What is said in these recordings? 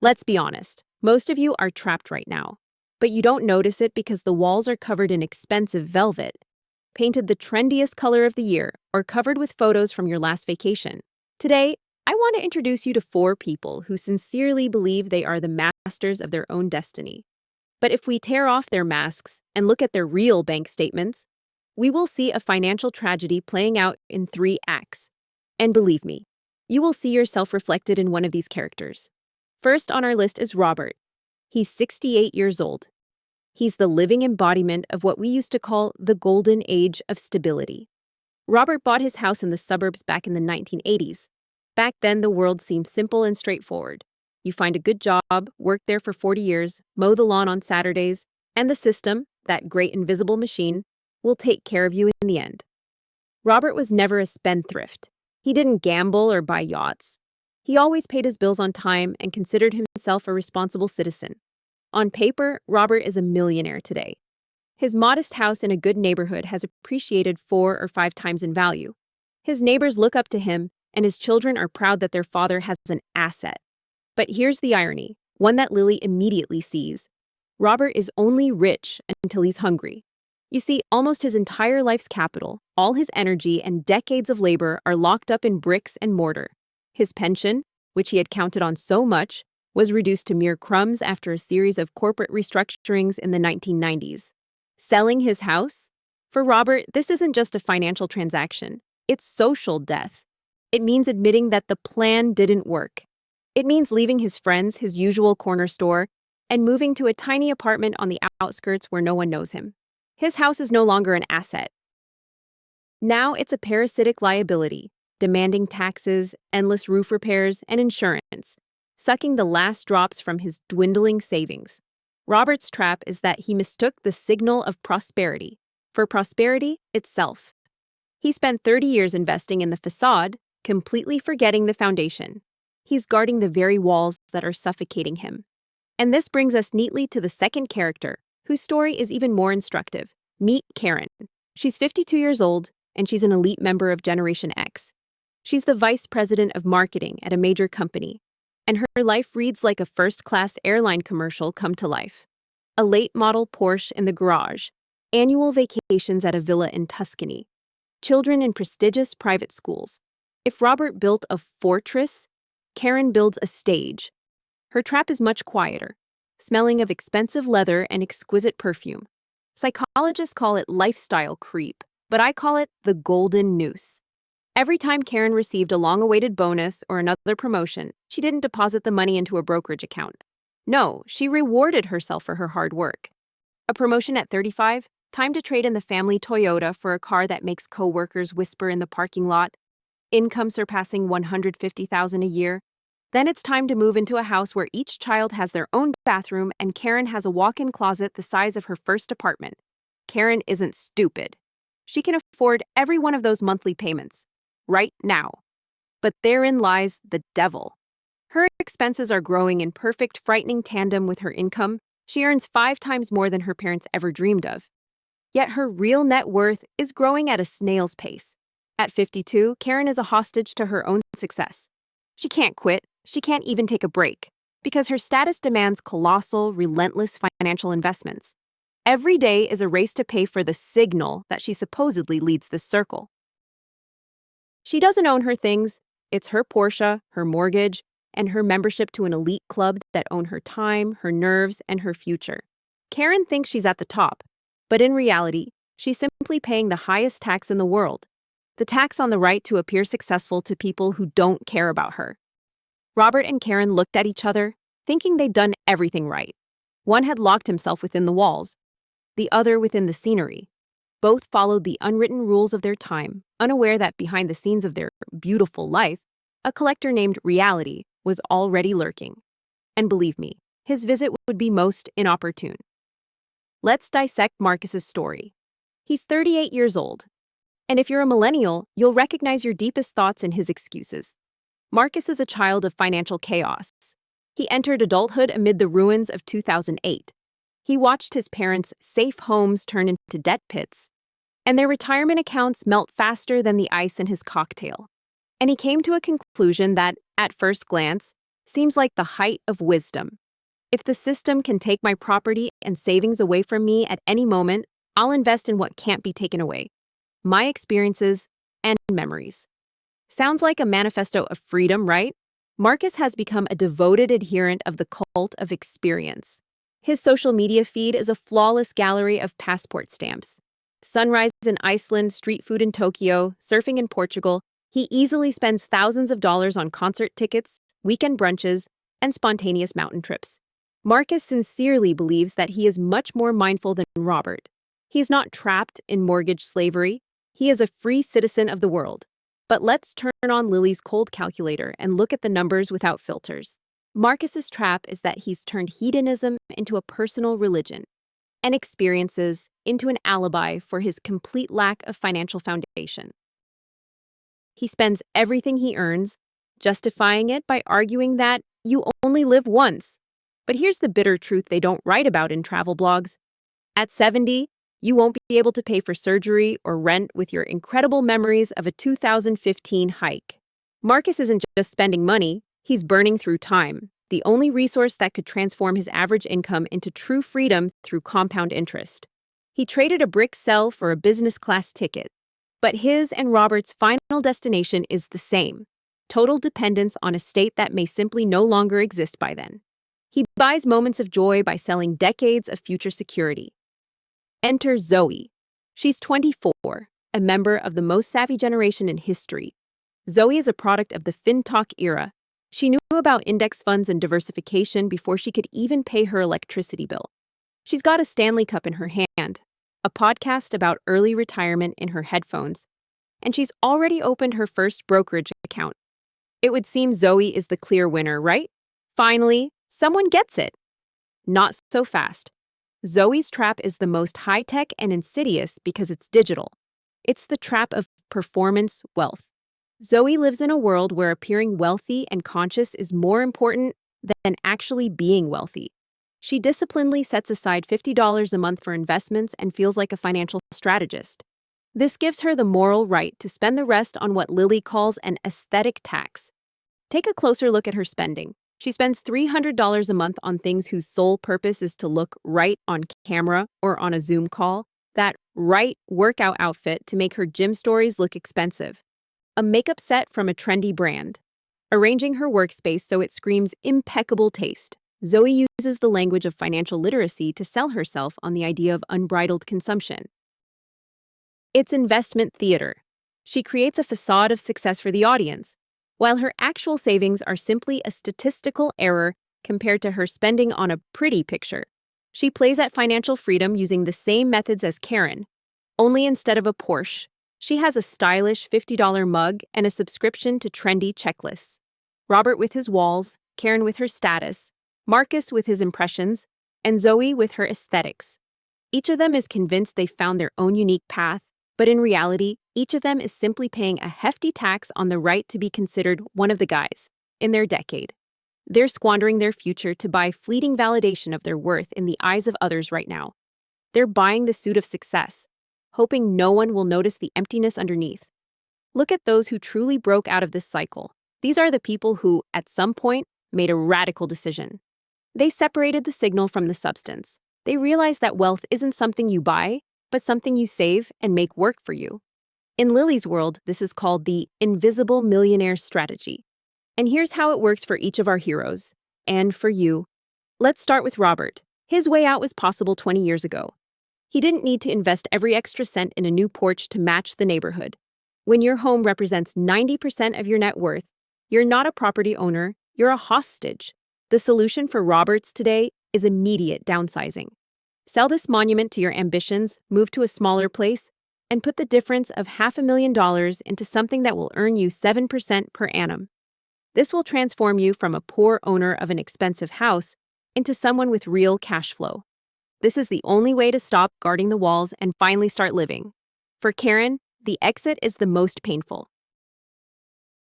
Let's be honest, most of you are trapped right now. But you don't notice it because the walls are covered in expensive velvet, painted the trendiest color of the year, or covered with photos from your last vacation. Today, I want to introduce you to 4 people who sincerely believe they are the masters of their own destiny. But if we tear off their masks and look at their real bank statements, we will see a financial tragedy playing out in 3 acts. And believe me, you will see yourself reflected in one of these characters. First on our list is Robert. He's 68 years old. He's the living embodiment of what we used to call the golden age of stability. Robert bought his house in the suburbs back in the 1980s. Back then, the world seemed simple and straightforward. You find a good job, work there for 40 years, mow the lawn on Saturdays, and the system, that great invisible machine, will take care of you in the end. Robert was never a spendthrift. He didn't gamble or buy yachts. He always paid his bills on time and considered himself a responsible citizen. On paper, Robert is a millionaire today. His modest house in a good neighborhood has appreciated 4 or 5 times in value. His neighbors look up to him, and his children are proud that their father has an asset. But here's the irony, one that Lily immediately sees. Robert is only rich until he's hungry. You see, almost his entire life's capital, all his energy and decades of labor are locked up in bricks and mortar. His pension, which he had counted on so much, was reduced to mere crumbs after a series of corporate restructurings in the 1990s. Selling his house? For Robert, this isn't just a financial transaction. It's social death. It means admitting that the plan didn't work. It means leaving his friends, his usual corner store, and moving to a tiny apartment on the outskirts where no one knows him. His house is no longer an asset. Now it's a parasitic liability, demanding taxes, endless roof repairs, and insurance, sucking the last drops from his dwindling savings. Robert's trap is that he mistook the signal of prosperity for prosperity itself. He spent 30 years investing in the facade, completely forgetting the foundation. He's guarding the very walls that are suffocating him. And this brings us neatly to the second character, whose story is even more instructive. Meet Karen. She's 52 years old, and she's an elite member of Generation X. She's the vice president of marketing at a major company, and her life reads like a first-class airline commercial come to life. A late-model Porsche in the garage, annual vacations at a villa in Tuscany, children in prestigious private schools. If Robert built a fortress, Karen builds a stage. Her trap is much quieter, smelling of expensive leather and exquisite perfume. Psychologists call it lifestyle creep, but I call it the golden noose. Every time Karen received a long-awaited bonus or another promotion, she didn't deposit the money into a brokerage account. No, she rewarded herself for her hard work. A promotion at 35, time to trade in the family Toyota for a car that makes co-workers whisper in the parking lot, income surpassing $150,000 a year. Then it's time to move into a house where each child has their own bathroom and Karen has a walk-in closet the size of her first apartment. Karen isn't stupid. She can afford every one of those monthly payments. Right now. But therein lies the devil. Her expenses are growing in perfect, frightening tandem with her income. She earns 5 times more than her parents ever dreamed of. Yet her real net worth is growing at a snail's pace. At 52, Karen is a hostage to her own success. She can't quit. She can't even take a break, because her status demands colossal, relentless financial investments. Every day is a race to pay for the signal that she supposedly leads the circle. She doesn't own her things. It's her Porsche, her mortgage, and her membership to an elite club that own her time, her nerves, and her future. Karen thinks she's at the top, but in reality, she's simply paying the highest tax in the world. The tax on the right to appear successful to people who don't care about her. Robert and Karen looked at each other, thinking they'd done everything right. One had locked himself within the walls, the other within the scenery. Both followed the unwritten rules of their time, unaware that behind the scenes of their beautiful life, a collector named Reality was already lurking. And believe me, his visit would be most inopportune. Let's dissect Marcus's story. He's 38 years old. And if you're a millennial, you'll recognize your deepest thoughts in his excuses. Marcus is a child of financial chaos. He entered adulthood amid the ruins of 2008. He watched his parents' safe homes turn into debt pits, and their retirement accounts melt faster than the ice in his cocktail. And he came to a conclusion that, at first glance, Seems like the height of wisdom. If the system can take my property and savings away from me at any moment, I'll invest in what can't be taken away. My experiences and memories. Sounds like a manifesto of freedom, right? Marcus has become a devoted adherent of the cult of experience. His social media feed is a flawless gallery of passport stamps. Sunrise in Iceland, street food in Tokyo, surfing in Portugal. He easily spends thousands of dollars on concert tickets, weekend brunches, and spontaneous mountain trips. Marcus sincerely believes that he is much more mindful than Robert. He is not trapped in mortgage slavery. He is a free citizen of the world. But let's turn on Lily's cold calculator and look at the numbers without filters. Marcus's trap is that he's turned hedonism into a personal religion, and experiences into an alibi for his complete lack of financial foundation. He spends everything he earns, justifying it by arguing that you only live once. But here's the bitter truth they don't write about in travel blogs. At 70, you won't be able to pay for surgery or rent with your incredible memories of a 2015 hike. Marcus isn't just spending money, he's burning through time, the only resource that could transform his average income into true freedom through compound interest. He traded a brick cell for a business class ticket. But his and Robert's final destination is the same: total dependence on a state that may simply no longer exist by then. He buys moments of joy by selling decades of future security. Enter Zoe. She's 24, a member of the most savvy generation in history. Zoe is a product of the FinTalk era. She knew about index funds and diversification before she could even pay her electricity bill. She's got a Stanley Cup in her hand, a podcast about early retirement in her headphones, and she's already opened her first brokerage account. It would seem Zoe is the clear winner, right? Finally, someone gets it. Not so fast. Zoe's trap is the most high-tech and insidious because it's digital. It's the trap of performance wealth. Zoe lives in a world where appearing wealthy and conscious is more important than actually being wealthy. She disciplinedly sets aside $50 a month for investments and feels like a financial strategist. This gives her the moral right to spend the rest on what Lily calls an aesthetic tax. Take a closer look at her spending. She spends $300 a month on things whose sole purpose is to look right on camera or on a Zoom call, that right workout outfit to make her gym stories look expensive, a makeup set from a trendy brand, arranging her workspace so it screams impeccable taste. Zoe uses the language of financial literacy to sell herself on the idea of unbridled consumption. It's investment theater. She creates a facade of success for the audience, while her actual savings are simply a statistical error compared to her spending on a pretty picture. She plays at financial freedom using the same methods as Karen, only instead of a Porsche, she has a stylish $50 mug and a subscription to trendy checklists. Robert with his walls, Karen with her status, Marcus with his impressions, and Zoe with her aesthetics. Each of them is convinced they've found their own unique path, but in reality, each of them is simply paying a hefty tax on the right to be considered one of the guys in their decade. They're squandering their future to buy fleeting validation of their worth in the eyes of others right now. They're buying the suit of success, hoping no one will notice the emptiness underneath. Look at those who truly broke out of this cycle. These are the people who, at some point, made a radical decision. They separated the signal from the substance. They realized that wealth isn't something you buy, but something you save and make work for you. In Lily's world, this is called the invisible millionaire strategy. And here's how it works for each of our heroes, and for you. Let's start with Robert. His way out was possible 20 years ago. He didn't need to invest every extra cent in a new porch to match the neighborhood. When your home represents 90% of your net worth, you're not a property owner, you're a hostage. The solution for Roberts today is immediate downsizing. Sell this monument to your ambitions, move to a smaller place, and put the difference of $500,000 into something that will earn you 7% per annum. This will transform you from a poor owner of an expensive house into someone with real cash flow. This is the only way to stop guarding the walls and finally start living. For Karen, the exit is the most painful.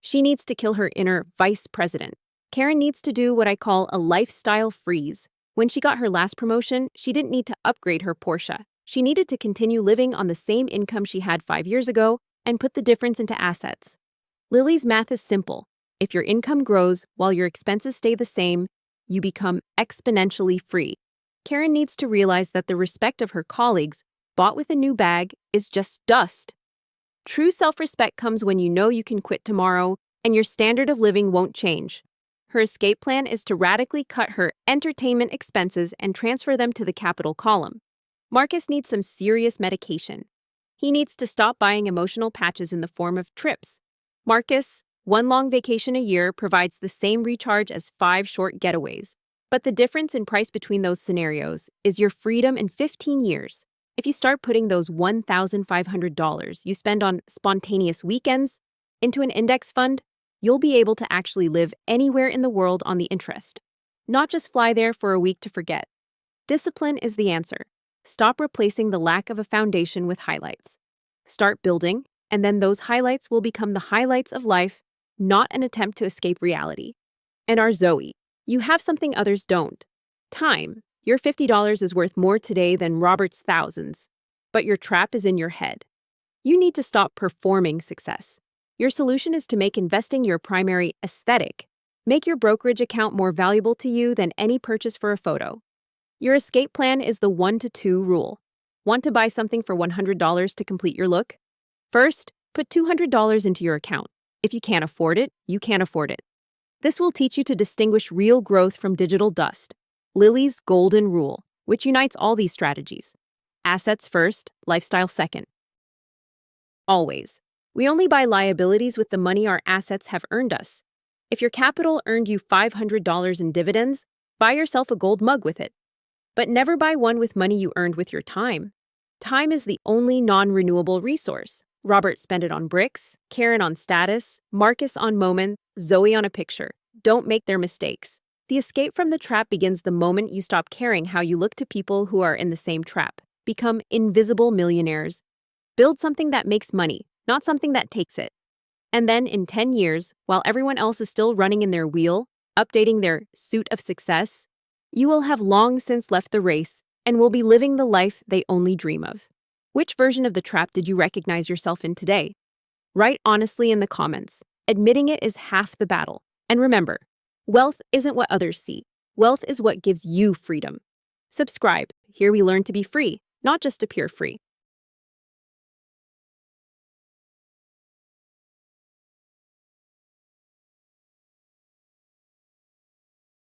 She needs to kill her inner vice president. Karen needs to do what I call a lifestyle freeze. When she got her last promotion, she didn't need to upgrade her Porsche. She needed to continue living on the same income she had 5 years ago and put the difference into assets. Lily's math is simple. If your income grows while your expenses stay the same, you become exponentially free. Karen needs to realize that the respect of her colleagues, bought with a new bag, is just dust. True self-respect comes when you know you can quit tomorrow and your standard of living won't change. Her escape plan is to radically cut her entertainment expenses and transfer them to the capital column. Marcus needs some serious medication. He needs to stop buying emotional patches in the form of trips. Marcus, one long vacation a year provides the same recharge as 5 short getaways. But the difference in price between those scenarios is your freedom in 15 years. If you start putting those $1,500 you spend on spontaneous weekends into an index fund, you'll be able to actually live anywhere in the world on the interest. Not just fly there for a week to forget. Discipline is the answer. Stop replacing the lack of a foundation with highlights. Start building, and then those highlights will become the highlights of life, not an attempt to escape reality. And our Zoe, you have something others don't. Time. Your $50 is worth more today than Robert's thousands. But your trap is in your head. You need to stop performing success. Your solution is to make investing your primary aesthetic. Make your brokerage account more valuable to you than any purchase for a photo. Your escape plan is the 1 to 2 rule. Want to buy something for $100 to complete your look? First, put $200 into your account. If you can't afford it, you can't afford it. This will teach you to distinguish real growth from digital dust. Lily's golden rule, which unites all these strategies. Assets first, lifestyle second. Always. We only buy liabilities with the money our assets have earned us. If your capital earned you $500 in dividends, buy yourself a gold mug with it. But never buy one with money you earned with your time. Time is the only non-renewable resource. Robert spent it on bricks, Karen on status, Marcus on moment, Zoe on a picture. Don't make their mistakes. The escape from the trap begins the moment you stop caring how you look to people who are in the same trap. Become invisible millionaires. Build something that makes money, not something that takes it. And then in 10 years, while everyone else is still running in their wheel, updating their suit of success, you will have long since left the race and will be living the life they only dream of. Which version of the trap did you recognize yourself in today? Write honestly in the comments. Admitting it is half the battle. And remember, wealth isn't what others see. Wealth is what gives you freedom. Subscribe. Here we learn to be free, not just appear free.